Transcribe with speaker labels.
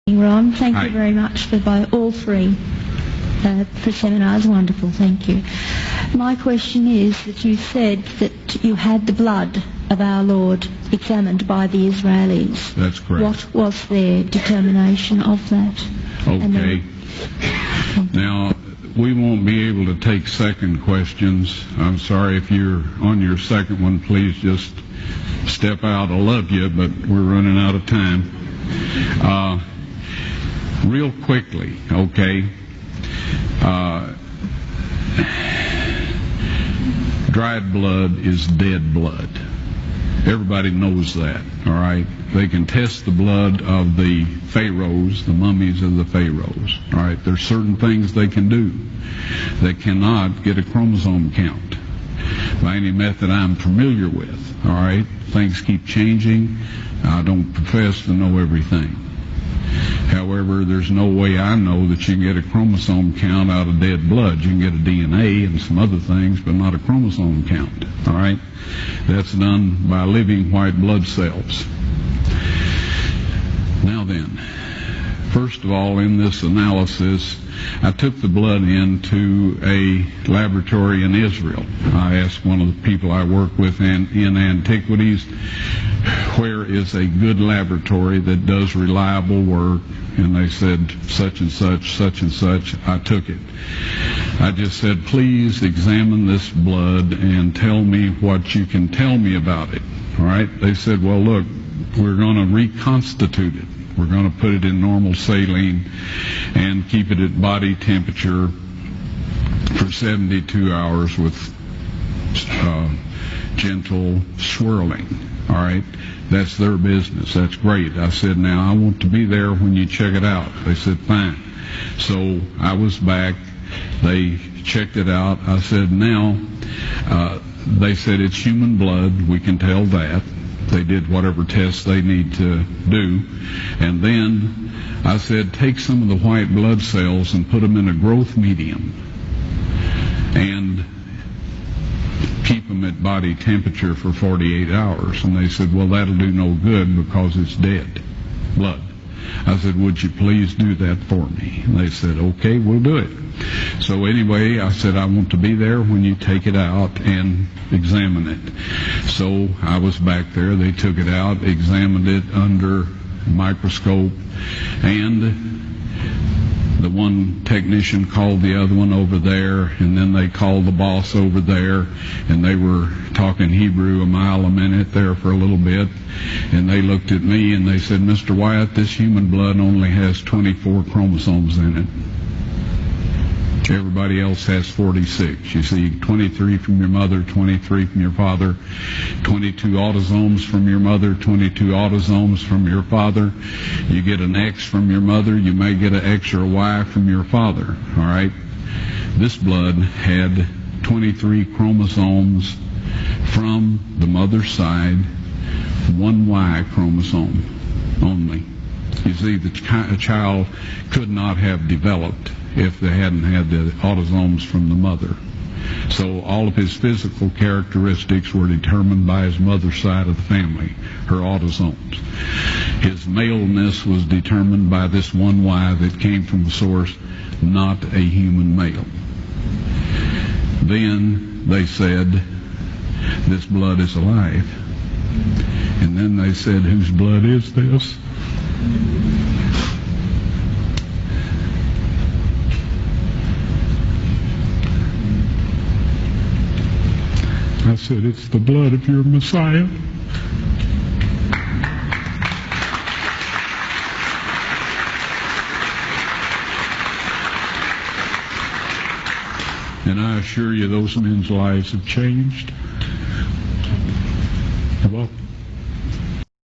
Speaker 1: Ron, thank
Speaker 2: Hi.
Speaker 1: you very much for all three for seminars. Wonderful, thank you. My question is that you said that you had the blood of our Lord examined by the Israelis.
Speaker 2: That's correct.
Speaker 1: What was their determination of that?
Speaker 2: Okay. Now, we won't be able to take second questions. I'm sorry if you're on your second one, please just step out. I love you, but we're running out of time. Real quickly, okay. Dried blood is dead blood. Everybody knows that, all right? They can test the blood of the pharaohs, the mummies of the pharaohs, all right? There's certain things they can do. They cannot get a chromosome count by any method I'm familiar with, all right? Things keep changing. I don't profess to know everything. However, there's no way I know that you can get a chromosome count out of dead blood. You can get a DNA and some other things, but not a chromosome count, all right? That's done by living white blood cells. Now then, first of all, in this analysis, I took the blood into a laboratory in Israel. I asked one of the people I work with in antiquities, where is a good laboratory that does reliable work? And they said, such and such, such and such. I took it. I just said, please examine this blood and tell me what you can tell me about it. All right? They said, well, look, we're going to reconstitute it. We're going to put it in normal saline and keep it at body temperature for 72 hours with gentle swirling. All right? That's their business. That's great. I said, now, I want to be there when you check it out. They said, fine. So I was back. They checked it out. I said, now, they said it's human blood. We can tell that. They did whatever tests they need to do. And then I said, take some of the white blood cells and put them in a growth medium and keep them at body temperature for 48 hours. And they said, well, that'll do no good because it's dead blood. I said, would you please do that for me? And they said, okay, we'll do it. So anyway, I said, I want to be there when you take it out and examine it. So I was back there. They took it out, examined it under a microscope, and the one technician called the other one over there, and then they called the boss over there, and they were talking Hebrew a mile a minute there for a little bit, and they looked at me and they said, Mr. Wyat, this human blood only has 24 chromosomes in it. Everybody else has 46. You see, 23 from your mother, 23 from your father, 22 autosomes from your mother, 22 autosomes from your father. You get an X from your mother, you may get an X or a Y from your father, all right? This blood had 23 chromosomes from the mother's side, one Y chromosome only. You see, the child could not have developed if they hadn't had the autosomes from the mother. So all of his physical characteristics were determined by his mother's side of the family, her autosomes. His maleness was determined by this one Y that came from the source, not a human male. Then they said, this blood is alive. And then they said, whose blood is this? I said, it's the blood of your Messiah. And I assure you, those men's lives have changed. Well,